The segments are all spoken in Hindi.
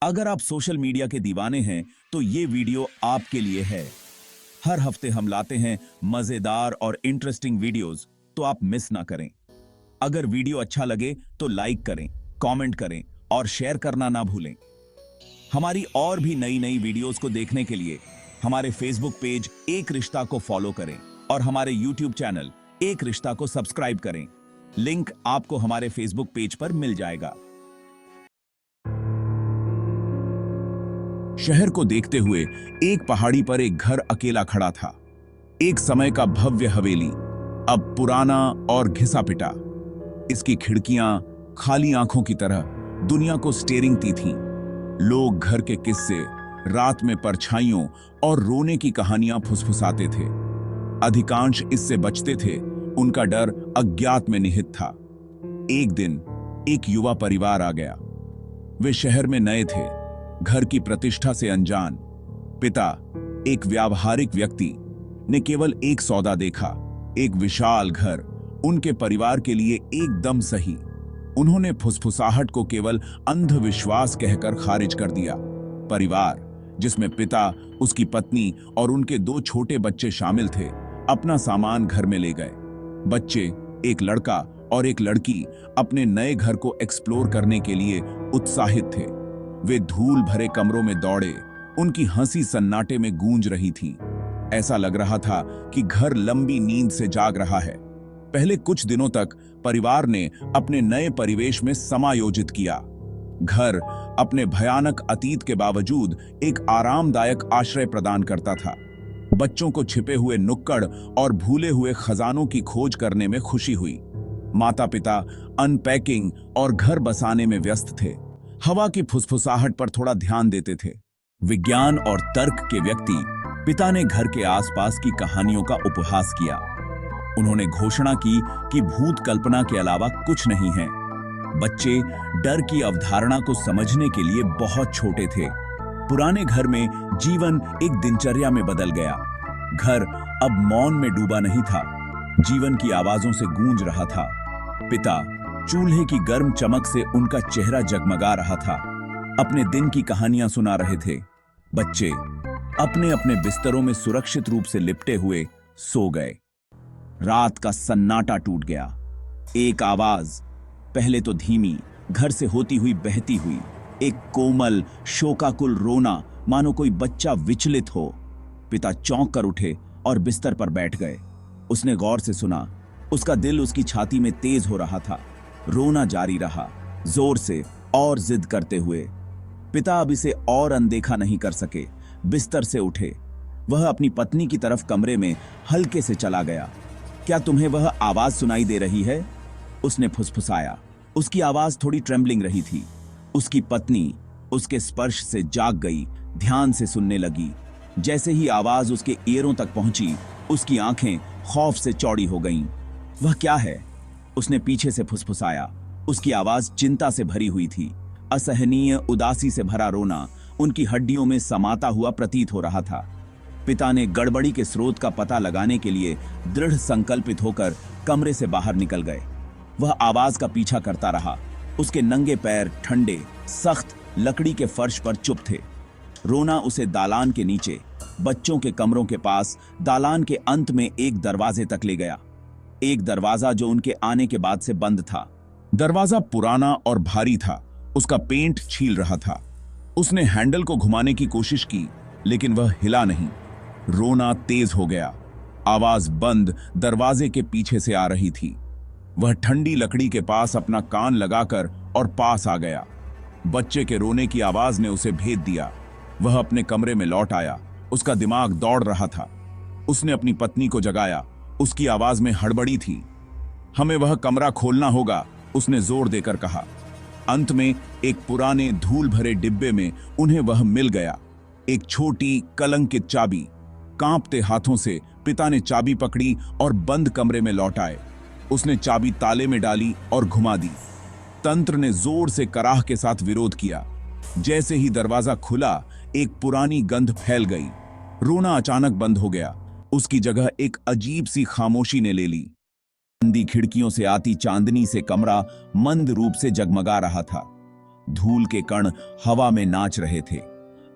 अगर आप सोशल मीडिया के दीवाने हैं तो ये वीडियो आपके लिए है। हर हफ्ते हम लाते हैं मजेदार और इंटरेस्टिंग वीडियोस, तो आप मिस ना करें। अगर वीडियो अच्छा लगे तो लाइक करें, कमेंट करें और शेयर करना ना भूलें। हमारी और भी नई नई वीडियोस को देखने के लिए हमारे फेसबुक पेज एक रिश्ता को फॉलो करें और हमारे यूट्यूब चैनल एक रिश्ता को सब्सक्राइब करें। लिंक आपको हमारे फेसबुक पेज पर मिल जाएगा। शहर को देखते हुए एक पहाड़ी पर एक घर अकेला खड़ा था। एक समय का भव्य हवेली, अब पुराना और घिसा पिटा। इसकी खिड़कियां खाली आंखों की तरह दुनिया को स्टेरिंग ती थीं। लोग घर के किस्से, रात में परछाइयों और रोने की कहानियां फुसफुसाते थे। अधिकांश इससे बचते थे, उनका डर अज्ञात में निहित था। एक दिन एक युवा परिवार आ गया। वे शहर में नए थे, घर की प्रतिष्ठा से अनजान। पिता, एक व्यावहारिक व्यक्ति, ने केवल एक सौदा देखा, एक विशाल घर, उनके परिवार के लिए एकदम सही। उन्होंने फुसफुसाहट को केवल अंधविश्वास कहकर खारिज कर दिया। परिवार, जिसमें पिता, उसकी पत्नी और उनके 2 छोटे बच्चे शामिल थे, अपना सामान घर में ले गए। बच्चे, एक लड़का और एक लड़की, अपने नए घर को एक्सप्लोर करने के लिए उत्साहित थे। वे धूल भरे कमरों में दौड़े, उनकी हंसी सन्नाटे में गूंज रही थी। ऐसा लग रहा था कि घर लंबी नींद से जाग रहा है। पहले कुछ दिनों तक परिवार ने अपने नए परिवेश में समायोजित किया। घर अपने भयानक अतीत के बावजूद एक आरामदायक आश्रय प्रदान करता था। बच्चों को छिपे हुए नुक्कड़ और भूले हुए खजानों की खोज करने में खुशी हुई। माता-पिता अनपैकिंग और घर बसाने में व्यस्त थे। हवा की फुसफुसाहट पर थोड़ा ध्यान देते थे। विज्ञान और तर्क के व्यक्ति, पिता ने घर के आसपास की कहानियों का उपहास किया। उन्होंने घोषणा की कि भूत कल्पना के अलावा कुछ नहीं है। बच्चे डर की अवधारणा को समझने के लिए बहुत छोटे थे। पुराने घर में जीवन एक दिनचर्या में बदल गया। घर अब मौन में डूबा नहीं था, जीवन की आवाजों से गूंज रहा था। पिता, चूल्हे की गर्म चमक से उनका चेहरा जगमगा रहा था, अपने दिन की कहानियां सुना रहे थे। बच्चे अपने अपने बिस्तरों में सुरक्षित रूप से लिपटे हुए सो गए। रात का सन्नाटा टूट गया। एक आवाज, पहले तो धीमी, घर से होती हुई बहती हुई, एक कोमल शोकाकुल रोना, मानो कोई बच्चा विचलित हो। पिता चौंक कर उठे और बिस्तर पर बैठ गए। उसने गौर से सुना। उसका दिल उसकी छाती में तेज हो रहा था। रोना जारी रहा, जोर से और जिद करते हुए। पिता अब इसे और अनदेखा नहीं कर सके, बिस्तर से उठे। वह अपनी पत्नी की तरफ कमरे में हल्के से चला गया। क्या तुम्हें वह आवाज सुनाई दे रही है? उसने फुसफुसाया। उसकी आवाज थोड़ी ट्रेम्बलिंग रही थी। उसकी पत्नी उसके स्पर्श से जाग गई, ध्यान से सुनने लगी। जैसे ही आवाज उसके ईयरों तक पहुंची, उसकी आंखें खौफ से चौड़ी हो गईं। वह क्या है? उसने पीछे से फुसफुसाया। उसकी आवाज चिंता से भरी हुई थी। असहनीय उदासी से भरा रोना उनकी हड्डियों में समाता हुआ प्रतीत हो रहा था। पिता ने गड़बड़ी के स्रोत का पता लगाने के लिए दृढ़ संकल्पित होकर कमरे से बाहर निकल गए। वह आवाज का पीछा करता रहा। उसके नंगे पैर ठंडे, सख्त लकड़ी के फर्श पर चुप थे। रोना उसे दालान के नीचे, बच्चों के कमरों के पास, दालान के अंत में एक दरवाजे तक ले गया। एक दरवाजा जो उनके आने के बाद से बंद था। दरवाजा पुराना और भारी था, उसका पेंट छील रहा था। उसने हैंडल को घुमाने की कोशिश की, लेकिन वह हिला नहीं। रोना तेज हो गया। आवाज बंद दरवाजे के पीछे से आ रही थी। वह ठंडी लकड़ी के पास अपना कान लगाकर और पास आ गया। बच्चे के रोने की आवाज ने उसे भेद दिया। वह अपने कमरे में लौट आया। उसका दिमाग दौड़ रहा था। उसने अपनी पत्नी को जगाया। उसकी आवाज में हड़बड़ी थी। हमें वह कमरा खोलना होगा, उसने जोर देकर कहा। अंत में एक पुराने धूल भरे डिब्बे में उन्हें वह मिल गया, एक छोटी कलंकित चाबी। कांपते हाथों से पिता ने चाबी पकड़ी और बंद कमरे में लौट आए। उसने चाबी ताले में डाली और घुमा दी। तंत्र ने जोर से कराह के साथ विरोध किया। जैसे ही दरवाजा खुला, एक पुरानी गंध फैल गई। रोना अचानक बंद हो गया। उसकी जगह एक अजीब सी खामोशी ने ले ली। बंदी खिड़कियों से आती चांदनी से कमरा मंद रूप से जगमगा रहा था। धूल के कण हवा में नाच रहे थे।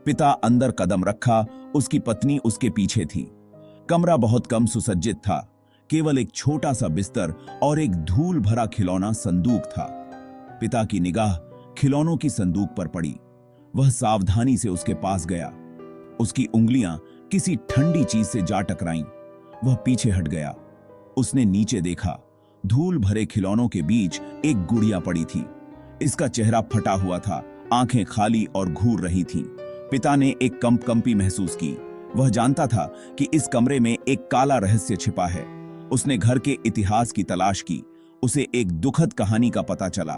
पिता अंदर कदम रखा, उसकी पत्नी उसके पीछे थी। कमरा बहुत कम सुसज्जित था, केवल एक छोटा सा बिस्तर और एक धूल भरा खिलौना संदूक था। पिता की निगाह खिलौनों की संदूक पर पड़ी। वह सावधानी से उसके पास गया। उसकी उंगलियां किसी ठंडी चीज से जा टकराईं। वह पीछे हट गया। उसने नीचे देखा। धूल भरे खिलौनों के बीच एक गुड़िया पड़ी थी। इसका चेहरा फटा हुआ था, आंखें खाली और घूर रही थीं। पिता ने एक कंपकंपी महसूस की। वह जानता था कि इस कमरे में एक काला रहस्य छिपा है। उसने घर के इतिहास की तलाश की। उसे एक दुखद कहानी का पता चला।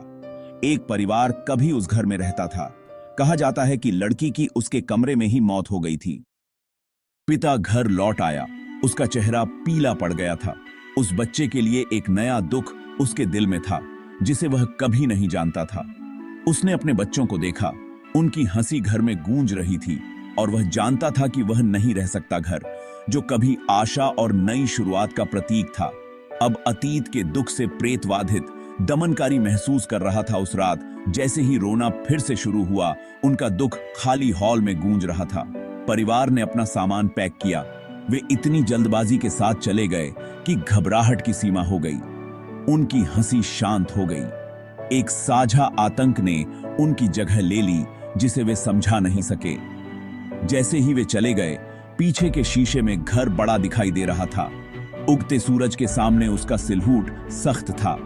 एक परिवार कभी उस घर में रहता था। कहा जाता है कि लड़की की उसके कमरे में ही मौत हो गई थी। पिता घर लौट आया। उसका चेहरा पीला पड़ गया था। उस बच्चे के लिए एक नया दुख उसके दिल में था, जिसे वह कभी नहीं जानता था। उसने अपने बच्चों को देखा। उनकी हंसी घर में गूंज रही थी और वह जानता था कि वह नहीं रह सकता घर जो कभी आशा और नई शुरुआत का प्रतीक था। अब अतीत के दुख से प्रेतवाधित दमनकारी महसूस कर रहा था। उस रात जैसे ही रोना फिर से शुरू हुआ, उनका दुख खाली हॉल में गूंज रहा था। परिवार ने अपना सामान पैक किया। वे इतनी जल्दबाजी के साथ चले गए कि घबराहट की सीमा हो गई। उनकी हंसी शांत हो गई। एक साझा आतंक ने उनकी जगह ले ली, जिसे वे समझा नहीं सके। जैसे ही वे चले गए, पीछे के शीशे में घर बड़ा दिखाई दे रहा था। उगते सूरज के सामने उसका सिलहूट सख्त था।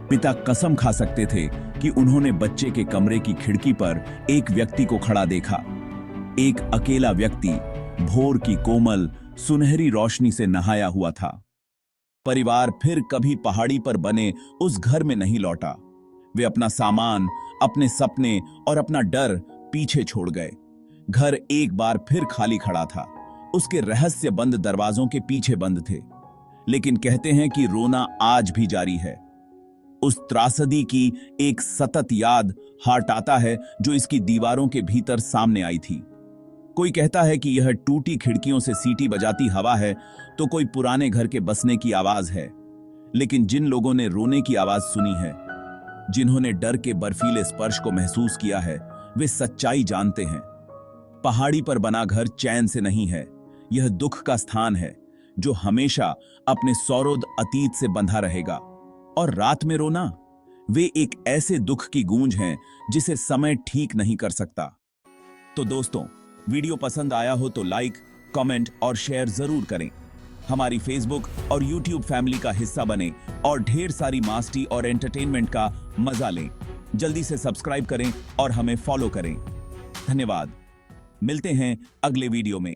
पिता कसम खा सकते थे कि उन्होंने बच्चे के कमरे की खिड़की पर एक व्यक्ति को खड़ा देखा। एक अकेला व्यक्ति, भोर की कोमल सुनहरी रोशनी से नहाया हुआ था। परिवार फिर कभी पहाड़ी पर बने उस घर में नहीं लौटा। वे अपना सामान, अपने सपने और अपना डर पीछे छोड़ गए। घर एक बार फिर खाली खड़ा था। उसके रहस्य बंद दरवाजों के पीछे बंद थे। लेकिन कहते हैं कि रोना आज भी जारी है। उस त्रासदी की एक सतत याद हाट आता है जो इसकी दीवारों के भीतर सामने आई थी। कोई कहता है कि यह टूटी खिड़कियों से सीटी बजाती हवा है, तो कोई पुराने घर के बसने की आवाज है। लेकिन जिन लोगों ने रोने की आवाज सुनी है, जिन्होंने डर के बर्फीले स्पर्श को महसूस किया है, वे सच्चाई जानते हैं। पहाड़ी पर बना घर चैन से नहीं है। यह दुख का स्थान है जो हमेशा अपने सौरोद अतीत से बंधा रहेगा। और रात में रोना, वे एक ऐसे दुख की गूंज हैं जिसे समय ठीक नहीं कर सकता। तो दोस्तों, वीडियो पसंद आया हो तो लाइक, कमेंट और शेयर जरूर करें। हमारी फेसबुक और यूट्यूब फैमिली का हिस्सा बने और ढेर सारी मास्टी और एंटरटेनमेंट का मजा लें। जल्दी से सब्सक्राइब करें और हमें फॉलो करें। धन्यवाद। मिलते हैं अगले वीडियो में।